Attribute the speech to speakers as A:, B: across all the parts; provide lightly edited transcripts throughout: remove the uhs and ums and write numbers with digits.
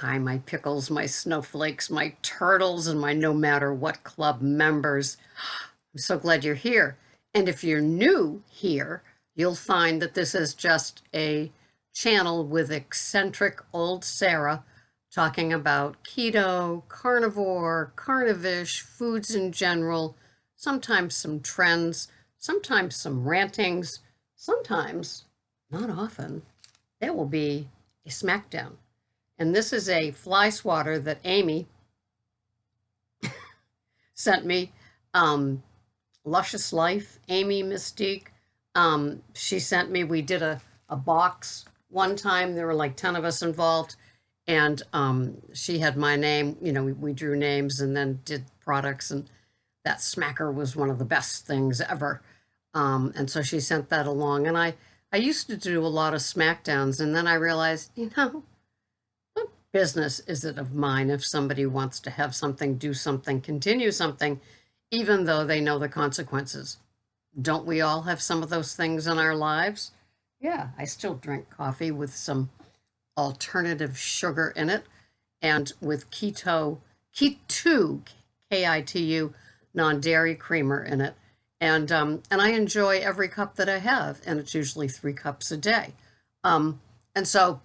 A: Hi, my pickles, my snowflakes, my turtles, and my no matter what club members. I'm so glad you're here. And if you're new here, you'll find that this is just a channel with eccentric old Sarah talking about keto, carnivore, carnivish, foods in general, sometimes some trends, sometimes some rantings, sometimes, not often, there will be a smackdown. And this is a fly swatter that Amy sent me. Luscious Life, Amy Mystique. She sent me, we did a box one time. There were like 10 of us involved. And she had my name. You know, we drew names and then did products. And that smacker was one of the best things ever. And so she sent that along. And I used to do a lot of smackdowns. And then I realized, what business is it of mine if somebody wants to have something, do something, continue something, even though they know the consequences? Don't we all have some of those things in our lives? Yeah, I still drink coffee with some alternative sugar in it and with keto, K-I-T-U, non-dairy creamer in it. And I enjoy every cup that I have, and it's usually 3 cups a day. And so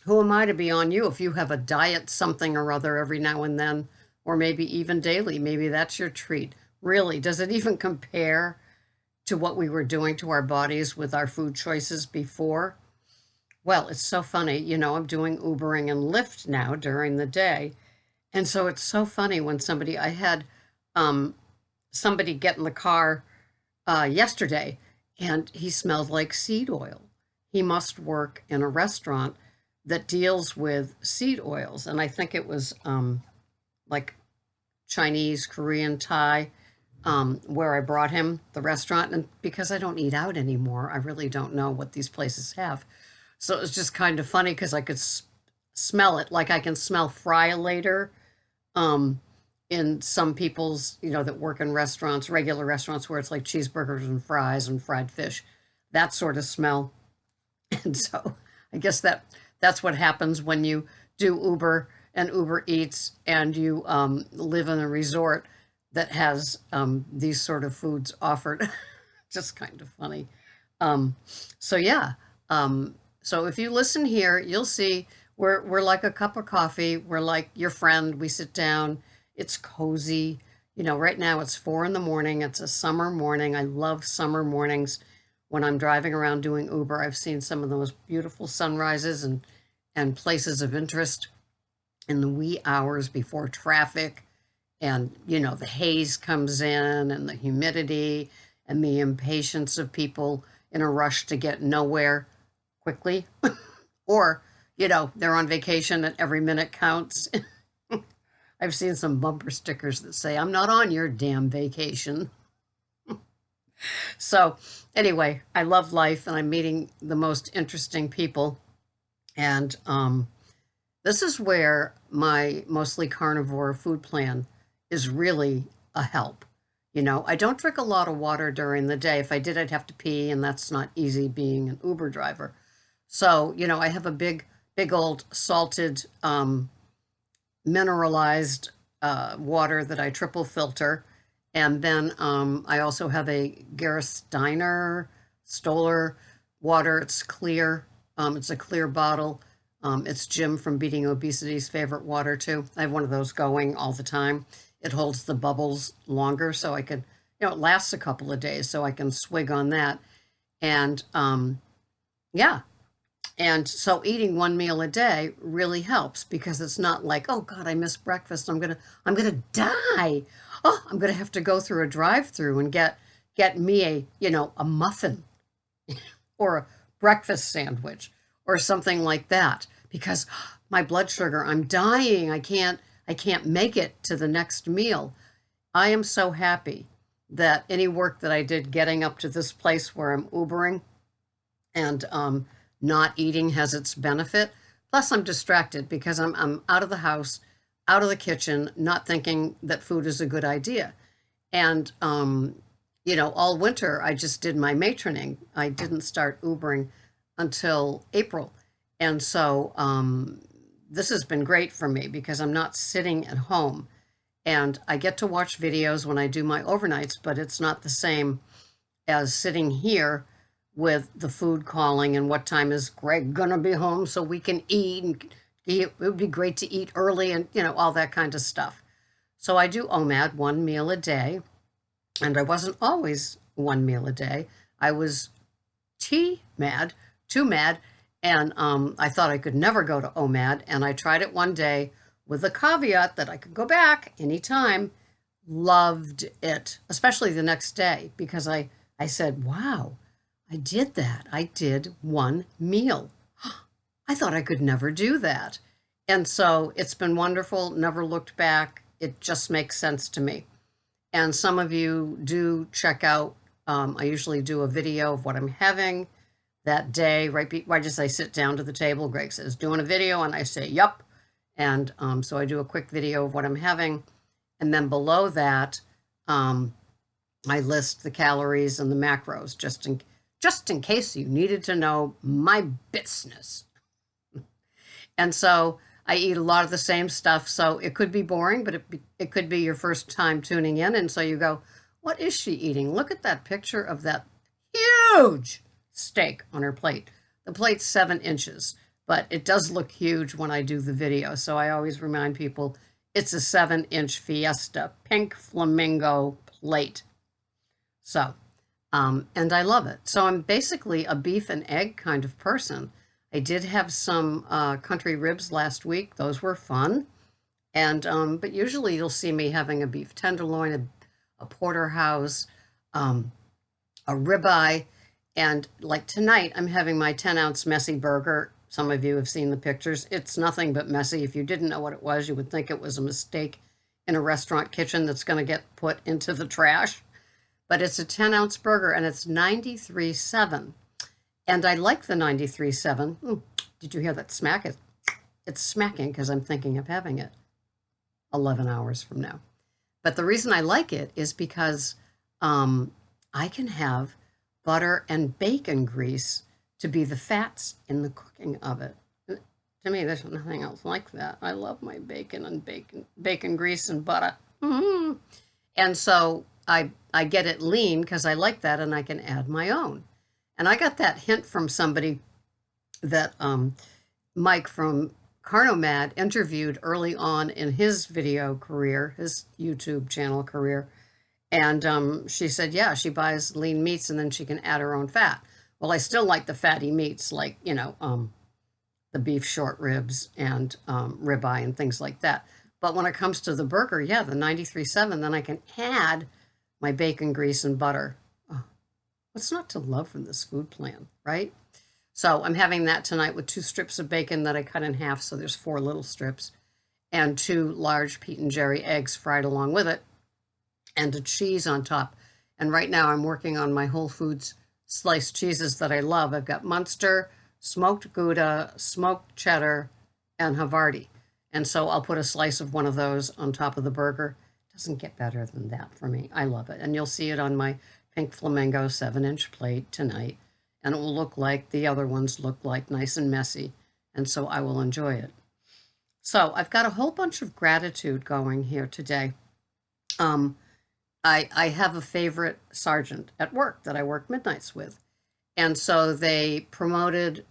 A: who am I to be on you if you have a diet something or other every now and then, or maybe even daily? Maybe that's your treat. Really, does it even compare to what we were doing to our bodies with our food choices before? Well, it's so funny. I'm doing Ubering and Lyft now during the day. And so it's so funny when I had somebody get in the car yesterday, and he smelled like seed oil. He must work in a restaurant that deals with seed oils. And I think it was like Chinese, Korean, Thai, where I brought him the restaurant. And because I don't eat out anymore, I really don't know what these places have. So it was just kind of funny because I could smell it. Like I can smell fry later in some people's, that work in restaurants, regular restaurants where it's like cheeseburgers and fries and fried fish, that sort of smell. And so I guess that's what happens when you do Uber and Uber Eats and you live in a resort that has these sort of foods offered. Just kind of funny. So yeah. So if you listen here, you'll see we're like a cup of coffee. We're like your friend. We sit down. It's cozy. Right now it's 4 in the morning. It's a summer morning. I love summer mornings. When I'm driving around doing Uber, I've seen some of the most beautiful sunrises and places of interest in the wee hours before traffic. And, the haze comes in and the humidity and the impatience of people in a rush to get nowhere quickly. Or, they're on vacation and every minute counts. I've seen some bumper stickers that say, "I'm not on your damn vacation." So anyway, I love life and I'm meeting the most interesting people. And this is where my mostly carnivore food plan is really a help. I don't drink a lot of water during the day. If I did, I'd have to pee, and that's not easy being an Uber driver. So, I have a big old salted, mineralized water that I triple filter. And then I also have a Gersteiner Stoller water. It's clear. It's a clear bottle. It's Jim from Beating Obesity's favorite water, too. I have one of those going all the time. It holds the bubbles longer, so I can, it lasts a couple of days, so I can swig on that. And yeah. And so eating one meal a day really helps because it's not like, oh God, I missed breakfast. I'm gonna die. Oh, I'm gonna have to go through a drive-through and get me a muffin or a breakfast sandwich or something like that because my blood sugar, I'm dying. I can't make it to the next meal. I am so happy that any work that I did getting up to this place where I'm Ubering and not eating has its benefit. Plus, I'm distracted because I'm out of the house, out of the kitchen, not thinking that food is a good idea. And, all winter, I just did my matroning. I didn't start Ubering until April. And so this has been great for me because I'm not sitting at home, and I get to watch videos when I do my overnights, but it's not the same as sitting here with the food calling and what time is Greg gonna be home so we can eat, and it would be great to eat early, and all that kind of stuff. So I do OMAD, one meal a day, and I wasn't always one meal a day. I was T-mad, too mad, and I thought I could never go to OMAD, and I tried it one day with the caveat that I could go back anytime. Loved it, especially the next day, because I said, wow, I did that. I did one meal. I thought I could never do that. And so it's been wonderful, never looked back. It just makes sense to me. And some of you do check out, I usually do a video of what I'm having that day, right as I sit down to the table. Greg says, doing a video, and I say, yup. And so I do a quick video of what I'm having. And then below that, I list the calories and the macros, just in case you needed to know my business. And so I eat a lot of the same stuff. So it could be boring, but it could be your first time tuning in. And so you go, what is she eating? Look at that picture of that huge steak on her plate. The plate's 7 inches, but it does look huge when I do the video. So I always remind people it's a 7-inch Fiesta pink flamingo plate. So, and I love it. So I'm basically a beef and egg kind of person. I did have some country ribs last week. Those were fun. And but usually you'll see me having a beef tenderloin, a porterhouse, a ribeye, and like tonight I'm having my 10-ounce messy burger. Some of you have seen the pictures. It's nothing but messy. If you didn't know what it was, you would think it was a mistake in a restaurant kitchen that's going to get put into the trash. But it's a 10-ounce burger, and it's 93.7. And I like the 93.7. Did you hear that smack? It's smacking because I'm thinking of having it 11 hours from now. But the reason I like it is because I can have butter and bacon grease to be the fats in the cooking of it. To me, there's nothing else like that. I love my bacon and bacon grease and butter. And so I get it lean because I like that, and I can add my own. And I got that hint from somebody that Mike from OMAD interviewed early on in his video career, his YouTube channel career. And she said, yeah, she buys lean meats and then she can add her own fat. Well, I still like the fatty meats, like, the beef short ribs and ribeye and things like that. But when it comes to the burger, yeah, the 93.7, then I can add my bacon grease and butter. Oh, what's not to love from this food plan, right? So I'm having that tonight with 2 strips of bacon that I cut in half, so there's 4 little strips, and 2 large Pete and Jerry eggs fried along with it, and a cheese on top. And right now I'm working on my Whole Foods sliced cheeses that I love. I've got Munster, smoked Gouda, smoked cheddar, and Havarti. And so I'll put a slice of one of those on top of the burger. Doesn't get better than that for me. I love it. And you'll see it on my pink flamingo 7-inch plate tonight. And it will look like the other ones look like, nice and messy. And so I will enjoy it. So I've got a whole bunch of gratitude going here today. I have a favorite sergeant at work that I work midnights with. And so they promoted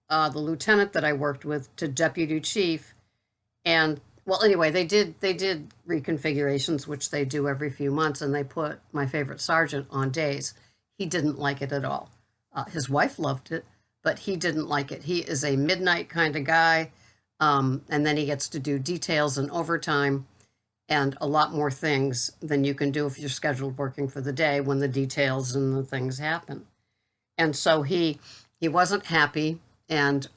A: the lieutenant that I worked with to deputy chief. And well, anyway, they did reconfigurations, which they do every few months, and they put my favorite sergeant on days. He didn't like it at all. His wife loved it, but he didn't like it. He is a midnight kind of guy, and then he gets to do details and overtime and a lot more things than you can do if you're scheduled working for the day when the details and the things happen. And so he wasn't happy, and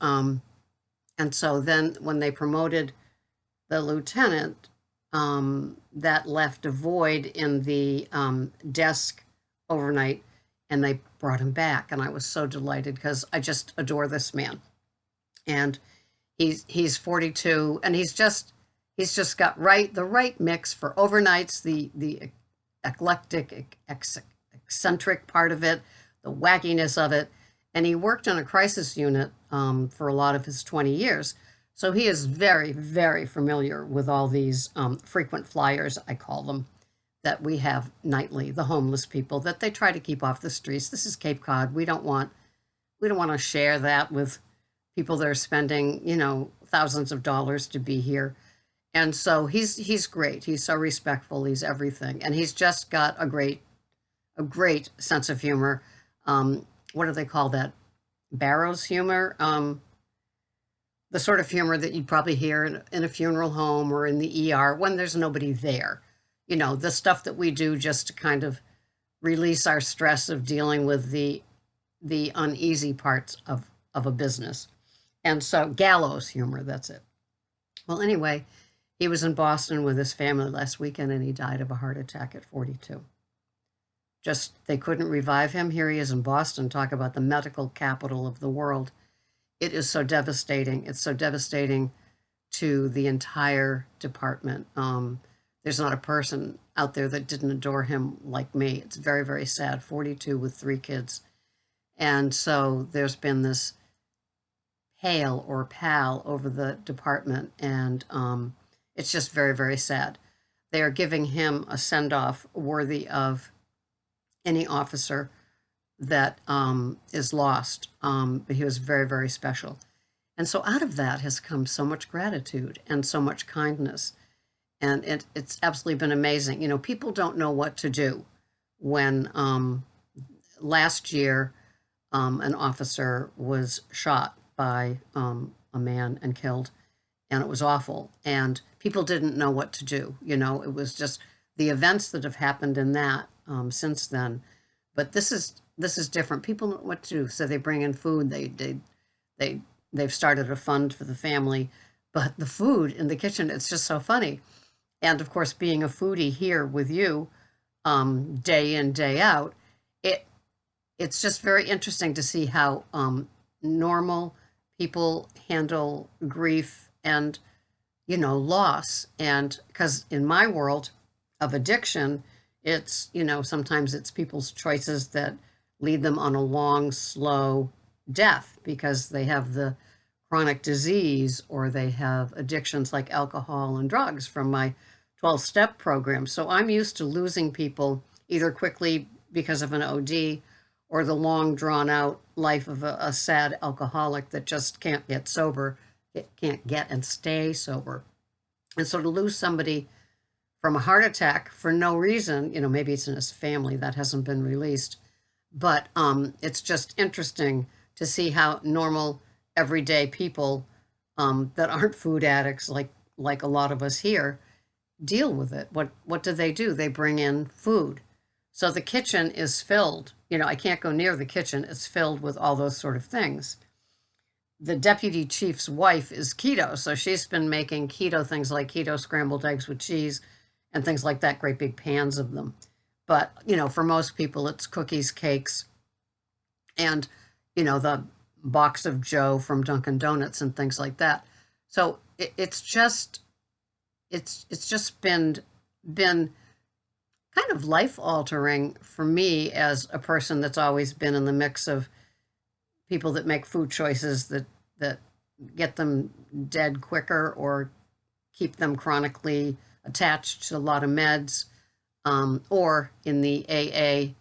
A: so then when they promoted the lieutenant, that left a void in the desk overnight, and they brought him back, and I was so delighted because I just adore this man. And he's 42, and he's just got the right mix for overnights, the eclectic, eccentric part of it, the wackiness of it. And he worked in a crisis unit for a lot of his 20 years. So he is very, very familiar with all these frequent flyers, I call them, that we have nightly, the homeless people that they try to keep off the streets. This is Cape Cod. We don't want to share that with people that are spending, thousands of dollars to be here. And so he's great. He's so respectful. He's everything, and he's just got a great sense of humor. What do they call that? Barrows humor. The sort of humor that you'd probably hear in a funeral home or in the ER when there's nobody there. The stuff that we do just to kind of release our stress of dealing with the uneasy parts of a business. And so gallows humor, that's it. Well, anyway, he was in Boston with his family last weekend and he died of a heart attack at 42. Just they couldn't revive him. Here he is in Boston, talk about the medical capital of the world. It is so devastating. It's so devastating to the entire department. There's not a person out there that didn't adore him like me. It's very, very sad. 42 with 3 kids. And so there's been this hail or pall over the department, and it's just very, very sad. They are giving him a send-off worthy of any officer that is lost. But he was very, very special. And so out of that has come so much gratitude and so much kindness. And it's absolutely been amazing. People don't know what to do when last year an officer was shot by a man and killed, and it was awful. And people didn't know what to do. It was just the events that have happened in that since then. But this is different. People know what to do, so they bring in food. They've started a fund for the family, but the food in the kitchen, it's just so funny. And of course, being a foodie here with you, day in, day out, it's just very interesting to see how normal people handle grief and loss. And because in my world of addiction, it's sometimes it's people's choices that lead them on a long, slow death because they have the chronic disease or they have addictions like alcohol and drugs from my 12-step program. So I'm used to losing people either quickly because of an OD or the long drawn out life of a sad alcoholic that just can't get sober, it can't get and stay sober. And so to lose somebody from a heart attack for no reason, maybe it's in his family that hasn't been released, but it's just interesting to see how normal, everyday people that aren't food addicts like a lot of us here deal with it. What do? They bring in food. So the kitchen is filled. I can't go near the kitchen. It's filled with all those sort of things. The deputy chief's wife is keto, so she's been making keto things like keto scrambled eggs with cheese and things like that, great big pans of them. But, for most people, it's cookies, cakes, and, the box of Joe from Dunkin' Donuts and things like that. So it's just been kind of life altering for me as a person that's always been in the mix of people that make food choices that get them dead quicker or keep them chronically attached to a lot of meds, or in the AA,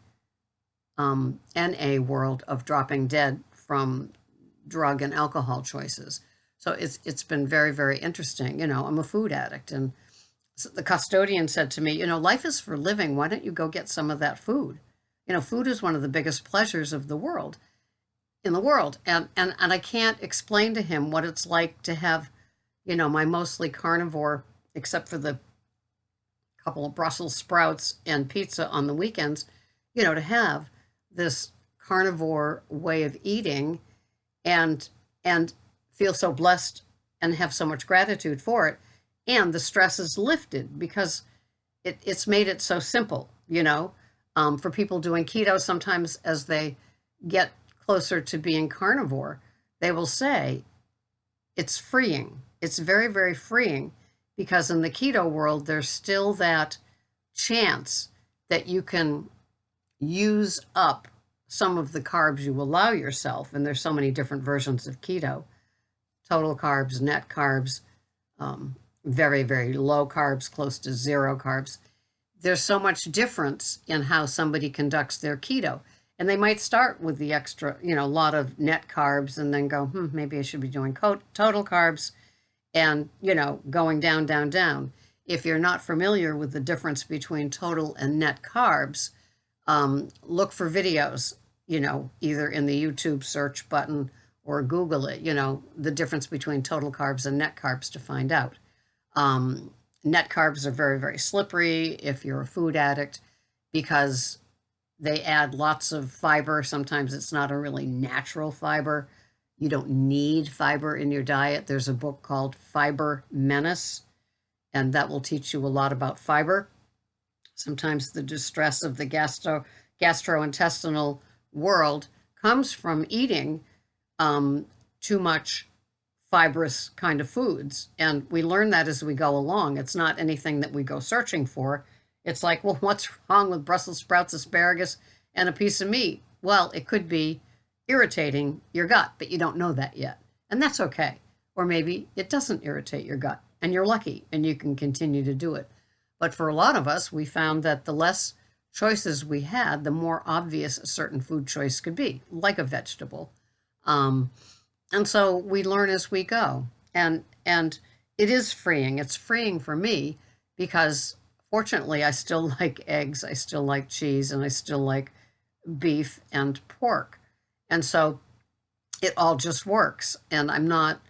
A: NA world of dropping dead from drug and alcohol choices. So it's been very, very interesting. I'm a food addict, and so the custodian said to me, life is for living. Why don't you go get some of that food? Food is one of the biggest pleasures of the world, in the world. And I can't explain to him what it's like to have, my mostly carnivore, except for the couple of Brussels sprouts and pizza on the weekends, to have this carnivore way of eating and feel so blessed and have so much gratitude for it. And the stress is lifted because it's made it so simple, for people doing keto. Sometimes as they get closer to being carnivore, they will say it's freeing. It's very, very freeing because in the keto world, there's still that chance that you can use up some of the carbs you allow yourself. And there's so many different versions of keto total carbs, net carbs, very, very low carbs, close to zero carbs. There's so much difference in how somebody conducts their keto. And they might start with the extra, a lot of net carbs and then go, maybe I should be doing total carbs and, going down, down, down. If you're not familiar with the difference between total and net carbs, look for videos, either in the YouTube search button or Google it, the difference between total carbs and net carbs to find out. Net carbs are very, very slippery if you're a food addict because they add lots of fiber. Sometimes it's not a really natural fiber. You don't need fiber in your diet. There's a book called Fiber Menace, and that will teach you a lot about fiber. Sometimes the distress of the gastrointestinal world comes from eating too much fibrous kind of foods. And we learn that as we go along. It's not anything that we go searching for. It's like, well, what's wrong with Brussels sprouts, asparagus, and a piece of meat? Well, it could be irritating your gut, but you don't know that yet. And that's okay. Or maybe it doesn't irritate your gut and you're lucky and you can continue to do it. But for a lot of us, we found that the less choices we had, the more obvious a certain food choice could be, like a vegetable. And so we learn as we go. And it is freeing. It's freeing for me because fortunately I still like eggs, I still like cheese, and I still like beef and pork. And so it all just works. And I'm not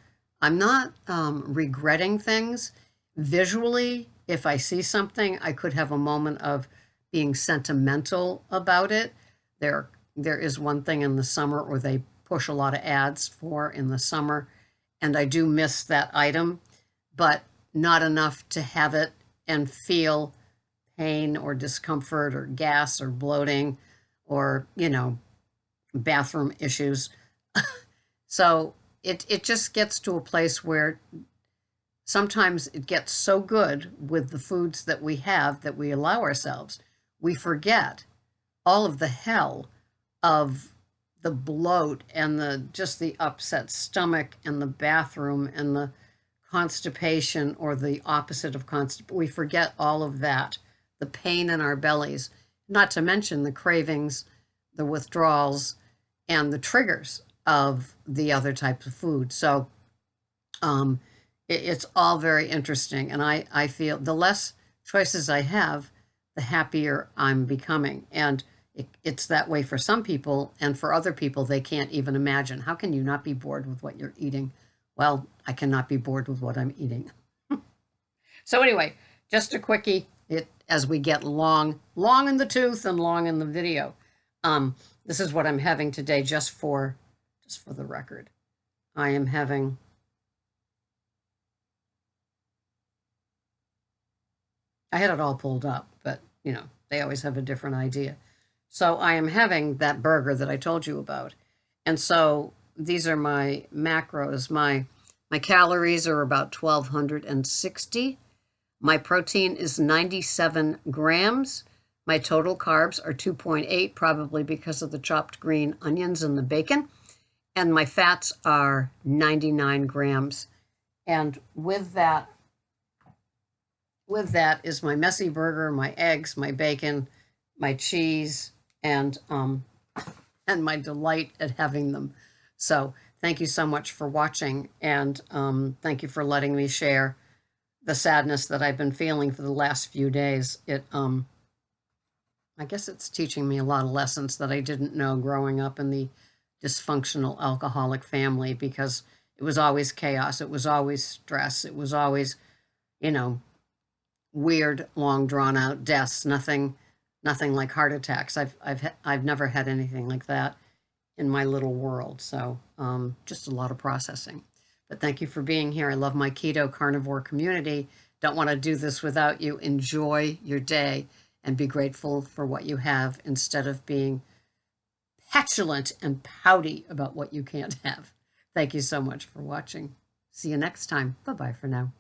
A: regretting things. Visually, if I see something, I could have a moment of being sentimental about it. There is one thing in the summer where they push a lot of ads for in the summer, and I do miss that item, but not enough to have it and feel pain or discomfort or gas or bloating or, bathroom issues. So it just gets to a place where sometimes it gets so good with the foods that we have that we allow ourselves, we forget all of the hell of the bloat and the upset stomach and the bathroom and the constipation or the opposite of constipation. We forget all of that, the pain in our bellies, not to mention the cravings, the withdrawals, and the triggers of the other types of food. So it's all very interesting. And I feel the less choices I have, the happier I'm becoming. And it's that way for some people, and for other people, they can't even imagine. How can you not be bored with what you're eating? Well, I cannot be bored with what I'm eating. So anyway, just a quickie, as we get long in the tooth and long in the video. This is what I'm having today, just for the record. I am having I had it all pulled up, but they always have a different idea. So I am having that burger that I told you about. And so these are my macros. My calories are about 1,260. My protein is 97 grams. My total carbs are 2.8, probably because of the chopped green onions and the bacon. And my fats are 99 grams. And with that is my messy burger, my eggs, my bacon, my cheese, and my delight at having them. So thank you so much for watching, and thank you for letting me share the sadness that I've been feeling for the last few days. I guess it's teaching me a lot of lessons that I didn't know growing up in the dysfunctional alcoholic family, because it was always chaos, it was always stress, it was always, weird, long drawn out deaths, nothing like heart attacks. I've never had anything like that in my little world. So just a lot of processing. But thank you for being here. I love my keto carnivore community. Don't want to do this without you. Enjoy your day and be grateful for what you have instead of being petulant and pouty about what you can't have. Thank you so much for watching. See you next time. Bye-bye for now.